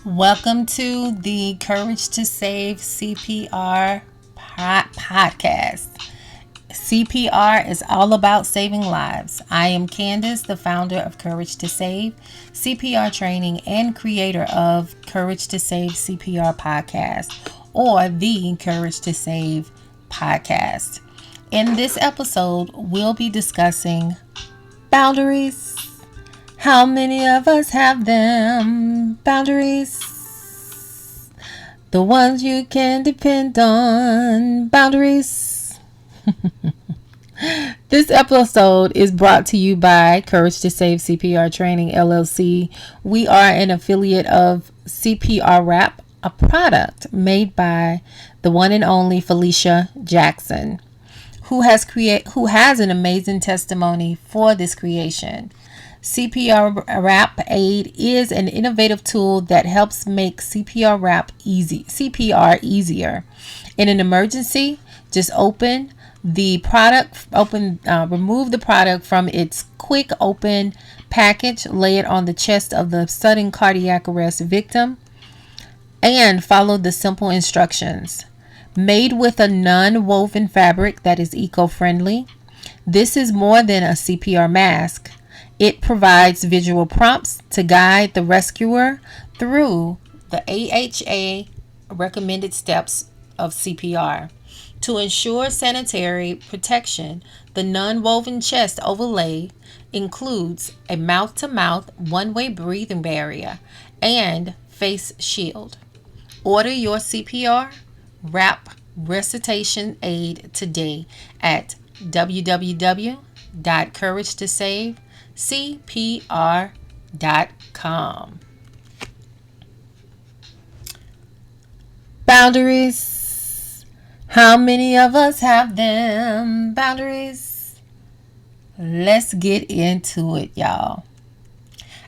Welcome to the Courage to Save CPR podcast. CPR is all about saving lives. I am Candace, the founder of Courage to Save CPR training and creator of Courage to Save CPR podcast, or the Courage to Save podcast. In this episode, we'll be discussing boundaries. How many of us have them? Boundaries. The ones you can depend on. Boundaries. This episode is brought to you by Courage to Save CPR Training LLC. We are an affiliate of CPR Wrap, a product made by the one and only Felicia Jackson, who has an amazing testimony for this creation. CPR Wrap Aid is an innovative tool that helps make CPR easier. In an emergency, just remove the product from its quick open package, lay it on the chest of the sudden cardiac arrest victim, and follow the simple instructions. Made with a non-woven fabric that is eco-friendly, this is more than a CPR mask. It provides visual prompts to guide the rescuer through the AHA recommended steps of CPR. To ensure sanitary protection, the non-woven chest overlay includes a mouth-to-mouth one-way breathing barrier and face shield. Order your CPR Wrap recitation aid today at www.couragetosavecpr.com. Boundaries. How many of us have them? Boundaries. Let's get into it, y'all.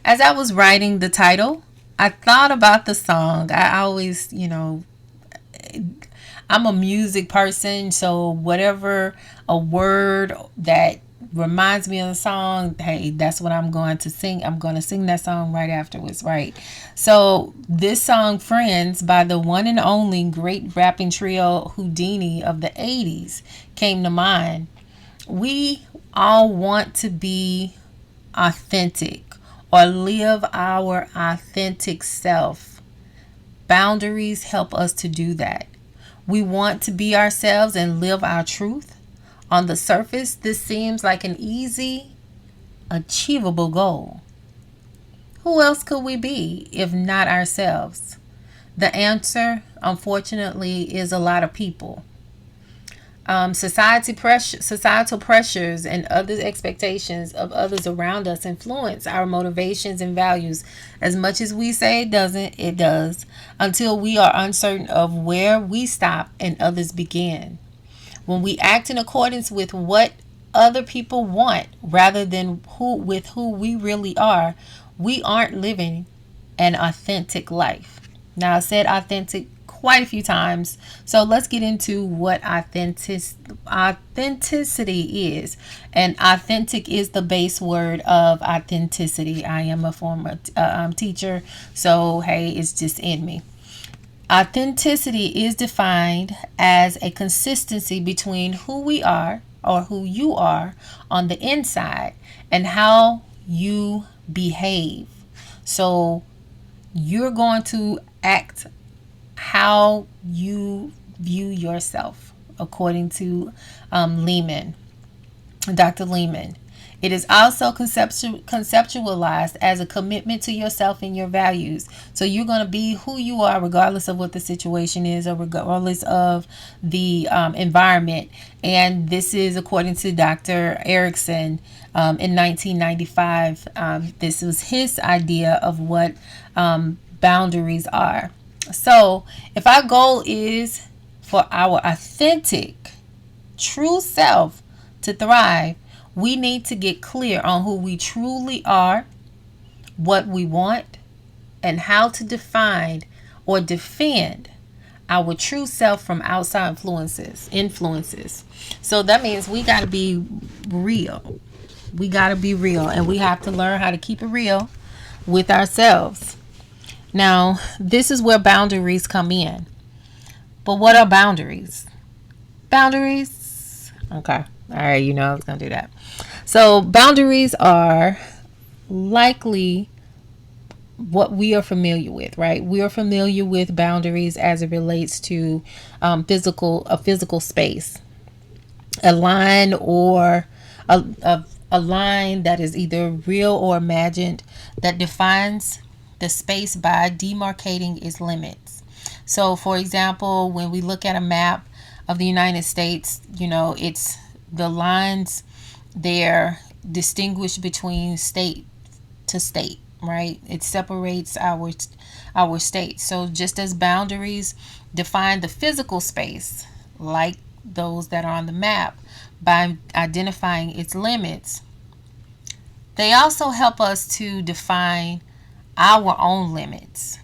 As I was writing the title, I thought about the song. I always, I'm a music person, so whatever a word that reminds me of the song, hey, that's what I'm going to sing. I'm going to sing that song right afterwards, right? So this song, Friends, by the one and only great rapping trio Whodini of the 80s, came to mind. We all want to be authentic or live our authentic self. Boundaries help us to do that. We want to be ourselves and live our truth. On the surface, this seems like an easy, achievable goal. Who else could we be if not ourselves? The answer, unfortunately, is a lot of people. Societal pressures and other expectations of others around us influence our motivations and values. As much as we say it doesn't, it does, until we are uncertain of where we stop and others begin. When we act in accordance with what other people want rather than who we really are, we aren't living an authentic life. Now, I said authentic quite a few times, so let's get into what authenticity is. And authentic is the base word of authenticity. I am a former teacher, so hey, it's just in me. Authenticity is defined as a consistency between who we are or who you are on the inside and how you behave. So you're going to act how you view yourself, according to Dr. Lehman. It is also conceptualized as a commitment to yourself and your values. So you're going to be who you are regardless of what the situation is or regardless of the environment. And this is according to Dr. Erickson in 1995. This was his idea of what boundaries are. So if our goal is for our authentic, true self to thrive, we need to get clear on who we truly are, what we want, and how to define or defend our true self from outside influences. So that means we got to be real. And we have to learn how to keep it real with ourselves. Now, this is where boundaries come in. But what are boundaries? Boundaries. Okay. All right. You know I was going to do that. So, boundaries are likely what we are familiar with, right? We are familiar with boundaries as it relates to a physical space, a line or a line that is either real or imagined that defines the space by demarcating its limits. So, for example, when we look at a map of the United States, it's the lines there distinguish between state to state, right? It separates our states. So just as boundaries define the physical space, like those that are on the map, by identifying its limits, they also help us to define our own limits.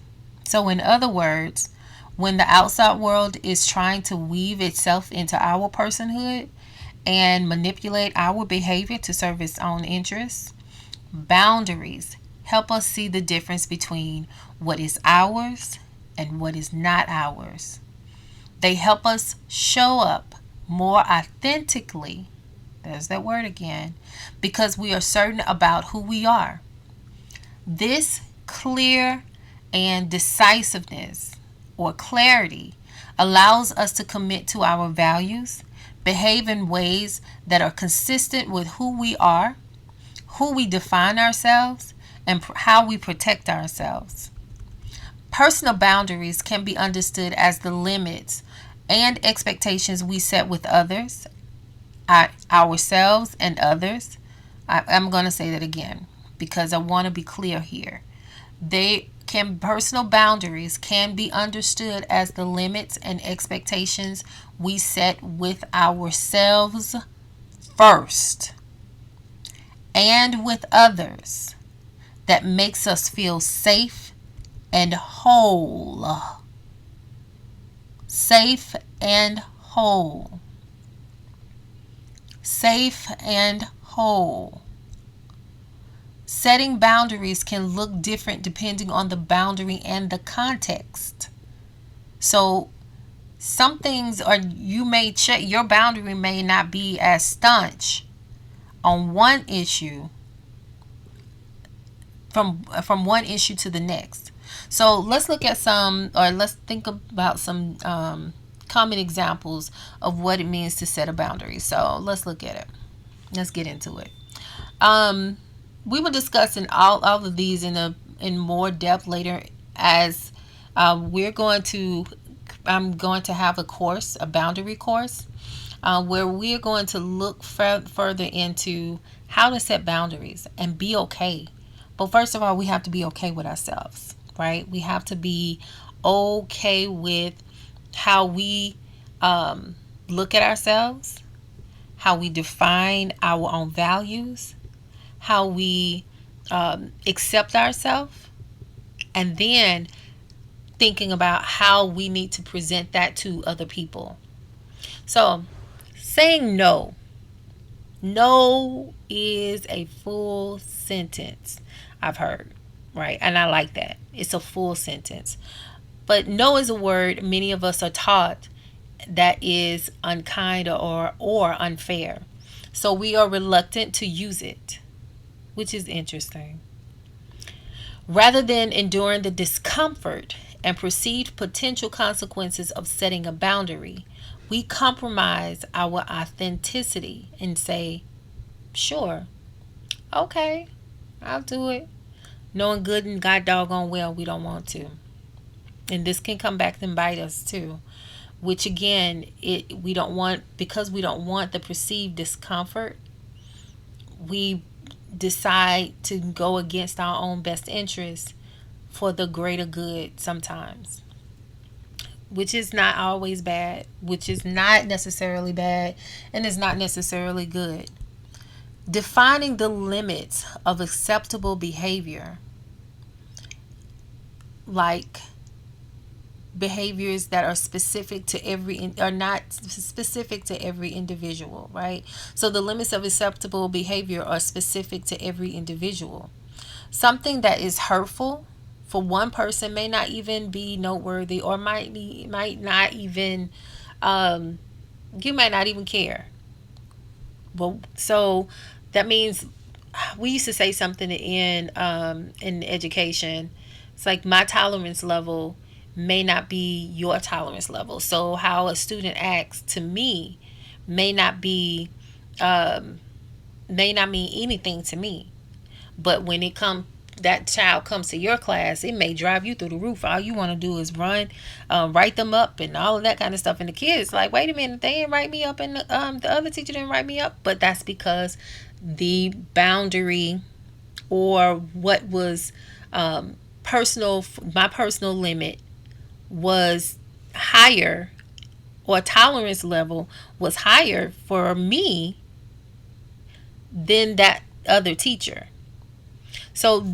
So in other words, when the outside world is trying to weave itself into our personhood and manipulate our behavior to serve its own interests, boundaries help us see the difference between what is ours and what is not ours. They help us show up more authentically, there's that word again, because we are certain about who we are. This clear and decisiveness or clarity allows us to commit to our values, behave in ways that are consistent with who we are, who we define ourselves, and how we protect ourselves. Personal boundaries can be understood as the limits and expectations we set with others, ourselves, and others. I'm going to say that again because I want to be clear here. Personal boundaries can be understood as the limits and expectations we set with ourselves first and with others that makes us feel safe and whole. Safe and whole. Safe and whole. Setting boundaries can look different depending on the boundary and the context. So some things are, you may check, your boundary may not be as staunch on one issue from one issue to the next. So let's look at let's think about some common examples of what it means to set a boundary. So let's look at it. Let's get into it. We will discuss all of these in more depth later, as I'm going to have a course, a boundary course, where we're going to look further into how to set boundaries and be okay. But first of all, we have to be okay with ourselves, right? We have to be okay with how we look at ourselves, how we define our own values, how we accept ourselves, and then thinking about how we need to present that to other people. So, saying no. No is a full sentence, I've heard, right? And I like that. It's a full sentence. But no is a word many of us are taught that is unkind or unfair. So we are reluctant to use it, which is interesting. Rather than enduring the discomfort and perceived potential consequences of setting a boundary, we compromise our authenticity and say, sure, okay, I'll do it. Knowing good and God doggone well we don't want to. And this can come back and bite us too. Which again, we don't want, because we don't want the perceived discomfort, we decide to go against our own best interests for the greater good sometimes. Which is not always bad, which is not necessarily bad, and is not necessarily good. Defining the limits of acceptable behavior, like behaviors that are specific to are not specific to every individual, right? So the limits of acceptable behavior are specific to every individual. Something that is hurtful for one person may not even be noteworthy, or might not even you might not even care. Well, so that means we used to say something in education. It's like my tolerance level may not be your tolerance level. So how a student acts to me may not be um, may not mean anything to me. But when it come that child comes to your class, it may drive you through the roof. All you want to do is run, write them up, and all of that kind of stuff. And the kids like, wait a minute, they didn't write me up, and the other teacher didn't write me up. But that's because the boundary, or what was personal, my personal limit was higher, or tolerance level was higher for me than that other teacher. So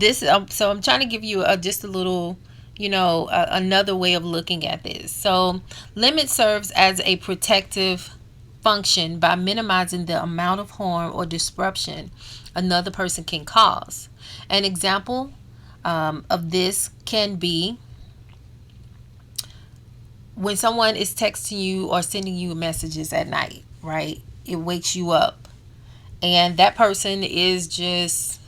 so I'm trying to give you just a little, another way of looking at this. So limit serves as a protective function by minimizing the amount of harm or disruption another person can cause. An example of this can be when someone is texting you or sending you messages at night, right? It wakes you up, and that person is just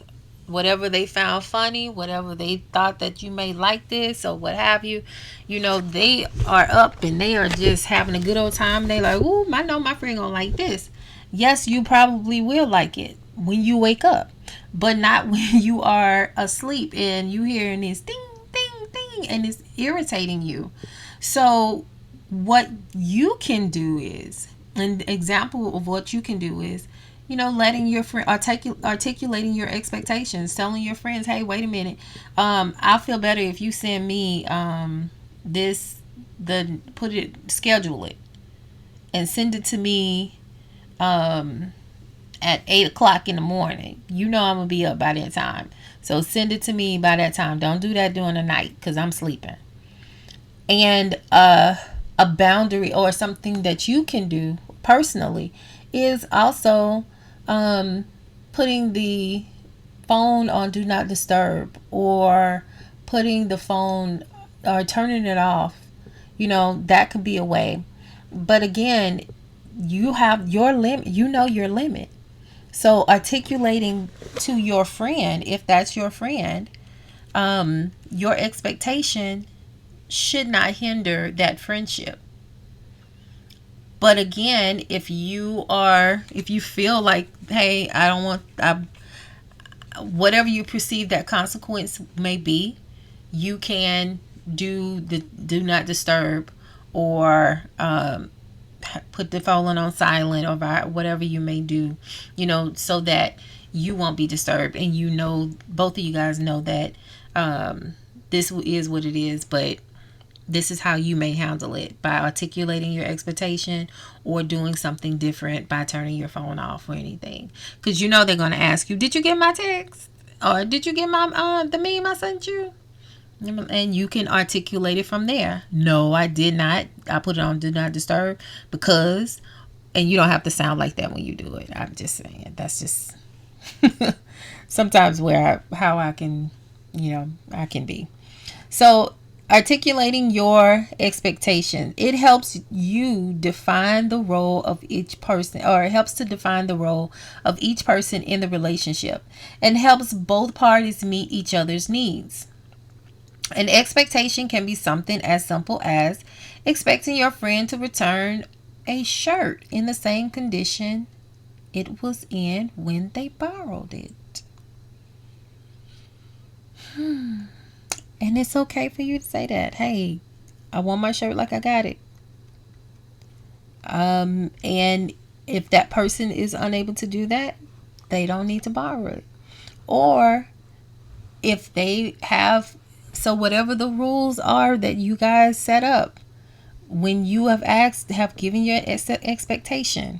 whatever they found funny, whatever they thought that you may like this or what have you, they are up and they are just having a good old time. They like, ooh, I know my friend gonna like this. Yes, you probably will like it when you wake up, but not when you are asleep and you hearing this ding, ding, ding, and it's irritating you. So what you can do is, an example of what you can do is, letting your friend articulating your expectations, telling your friends, hey, wait a minute, I'll feel better if you send me this, schedule it and send it to me at 8 o'clock in the morning. I'm gonna be up by that time, so send it to me by that time. Don't do that during the night because I'm sleeping. And a boundary or something that you can do personally is also putting the phone on do not disturb, or putting the phone or turning it off. That could be a way. But again, you have your limit, your limit. So articulating to your friend, if that's your friend, your expectation should not hinder that friendship. But again, if you feel like, hey, I don't want, whatever you perceive that consequence may be, you can do the do not disturb, or put the phone on silent, or whatever you may do, so that you won't be disturbed. And both of you guys know that this is what it is, but this is how you may handle it, by articulating your expectation or doing something different by turning your phone off or anything. Because they're going to ask you, did you get my text? Or did you get my the meme I sent you? And you can articulate it from there. No, I did not. I put it on do not disturb because, and you don't have to sound like that when you do it. I'm just saying, that's just sometimes how I can, I can be. So articulating your expectation, it helps you define the role of each person, or it helps to define the role of each person in the relationship, and helps both parties meet each other's needs. An expectation can be something as simple as expecting your friend to return a shirt in the same condition it was in when they borrowed it. And it's okay for you to say that. Hey, I want my shirt like I got it. And if that person is unable to do that, they don't need to borrow it. Or if they have, so whatever the rules are that you guys set up, when you have given your expectation,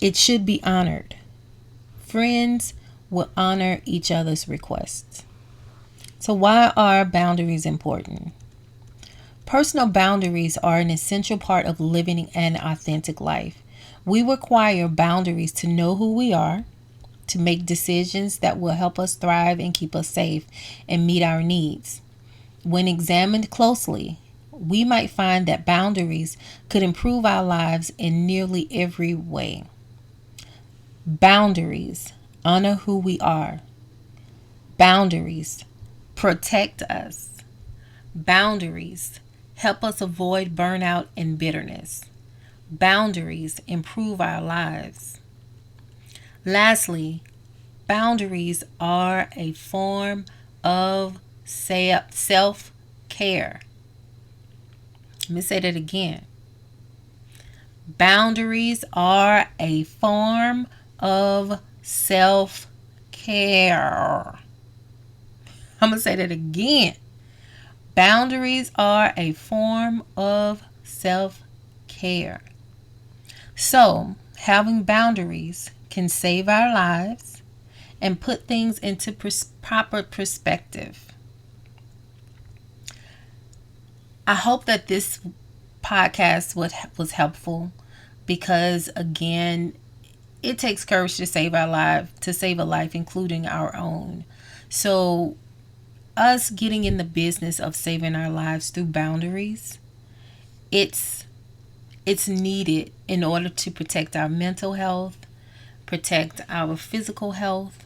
it should be honored. Friends will honor each other's requests. So why are boundaries important? Personal boundaries are an essential part of living an authentic life. We require boundaries to know who we are, to make decisions that will help us thrive and keep us safe and meet our needs. When examined closely, we might find that boundaries could improve our lives in nearly every way. Boundaries honor who we are. Boundaries protect us. Boundaries help us avoid burnout and bitterness. Boundaries improve our lives. Lastly, boundaries are a form of self-care. Let me say that again. Boundaries are a form of self-care. I'm going to say that again. Boundaries are a form of self-care. So, having boundaries can save our lives and put things into proper perspective. I hope that this podcast was helpful, because again, it takes courage to save our life, to save a life, including our own. So us getting in the business of saving our lives through boundaries, it's needed in order to protect our mental health, protect our physical health,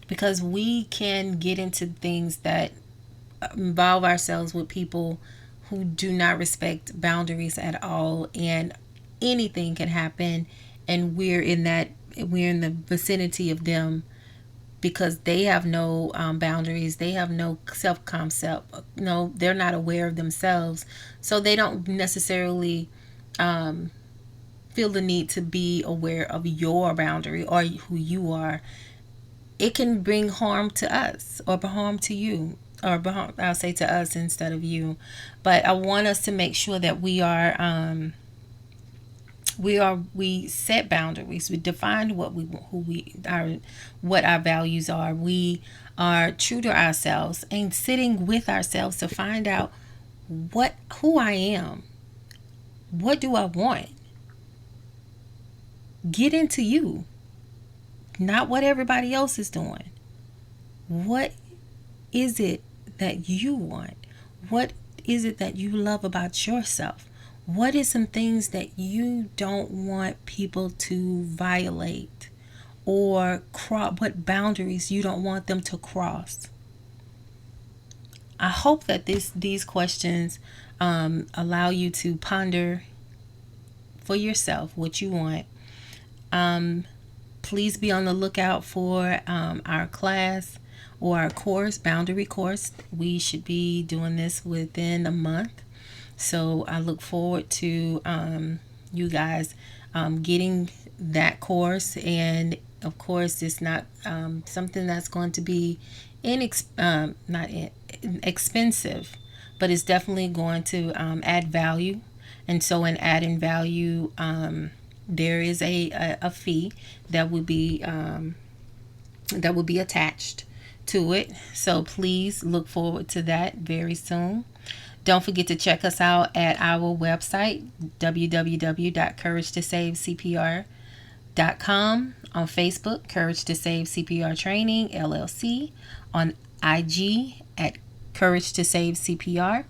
because we can get into things that involve ourselves with people who do not respect boundaries at all, and anything can happen, and we're in the vicinity of them because they have no boundaries. They have no self-concept. No, they're not aware of themselves, so they don't necessarily feel the need to be aware of your boundary or who you are. It can bring harm to us or harm to you, or I'll say to us instead of you. But I want us to make sure that we set boundaries. We define what our values are. We are true to ourselves and sitting with ourselves to find out who I am. What do I want? Get into you, not what everybody else is doing. What is it that you want? What is it that you love about yourself? What is some things that you don't want people to violate, or what boundaries you don't want them to cross? I hope that these questions allow you to ponder for yourself what you want. Please be on the lookout for our class or our course, boundary course. We should be doing this within a month. So I look forward to you guys getting that course. And of course, it's not something that's going to be expensive, but it's definitely going to add value. And so in adding value, there is a fee that would be attached to it. So please look forward to that very soon. Don't forget to check us out at our website, www.couragetosavecpr.com, on Facebook, Courage to Save CPR Training LLC, on IG at Courage to Save CPR,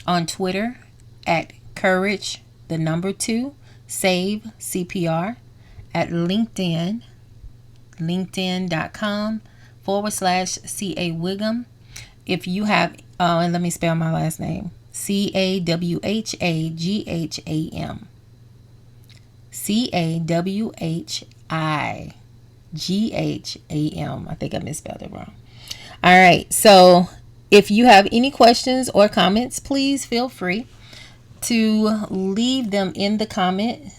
on Twitter at Courage 2 Save CPR, at LinkedIn, linkedin.com/CA Wiggum. If you have, and let me spell my last name, CAWHAGHAM. CAWHIGHAM. I think I misspelled it wrong. All right. So if you have any questions or comments, please feel free to leave them in the comment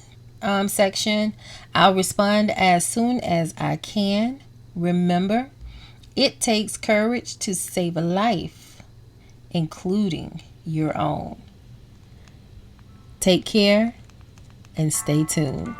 section. I'll respond as soon as I can. Remember, it takes courage to save a life, including your own. Take care and stay tuned.